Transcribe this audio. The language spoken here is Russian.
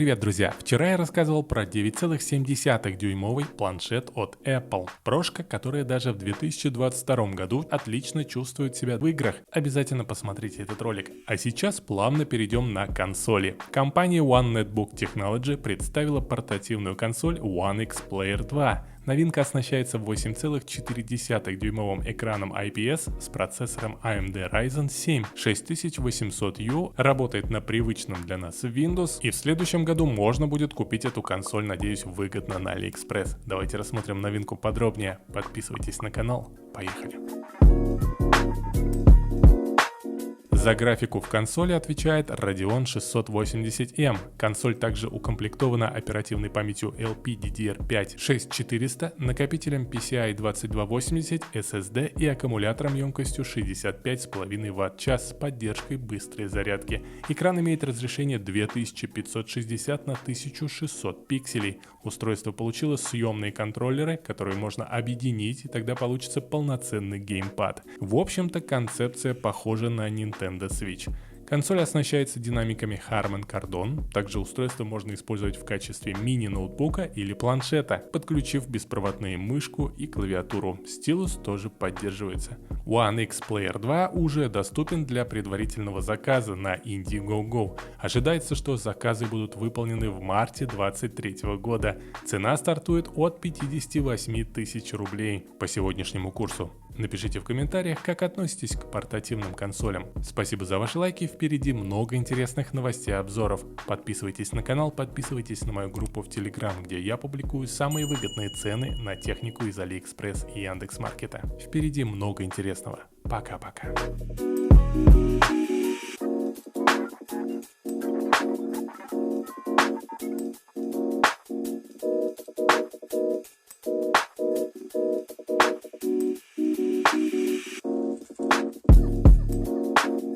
Привет, друзья! Вчера я рассказывал про 9,7-дюймовый планшет от Apple. Прошка, которая даже в 2022 году отлично чувствует себя в играх. Обязательно посмотрите этот ролик. А сейчас плавно перейдем на консоли. Компания One Netbook Technology представила портативную консоль One X Player 2. Новинка оснащается 8,4-дюймовым экраном IPS с процессором AMD Ryzen 7 6800U, работает на привычном для нас Windows, и в следующем году можно будет купить эту консоль, надеюсь, выгодно на AliExpress. Давайте рассмотрим новинку подробнее. Подписывайтесь на канал. Поехали! За графику в консоли отвечает Radeon 680M. Консоль также укомплектована оперативной памятью LPDDR5-6400, накопителем PCI 2280, SSD и аккумулятором емкостью 65,5 Вт/ч с поддержкой быстрой зарядки. Экран имеет разрешение 2560 на 1600 пикселей. Устройство получило съемные контроллеры, которые можно объединить, и тогда получится полноценный геймпад. В общем-то, концепция похожа на Nintendo Switch. Консоль оснащается динамиками Harman Kardon, также устройство можно использовать в качестве мини-ноутбука или планшета, подключив беспроводную мышку и клавиатуру. Стилус тоже поддерживается. One X Player 2 уже доступен для предварительного заказа на Indiegogo. Ожидается, что заказы будут выполнены в марте 2023 года. Цена стартует от 58 тысяч рублей по сегодняшнему курсу. Напишите в комментариях, как относитесь к портативным консолям. Спасибо за ваши лайки, впереди много интересных новостей и обзоров. Подписывайтесь на канал, подписывайтесь на мою группу в Telegram, где я публикую самые выгодные цены на технику из AliExpress и Яндекс.Маркета. Впереди много интересного. Пока-пока.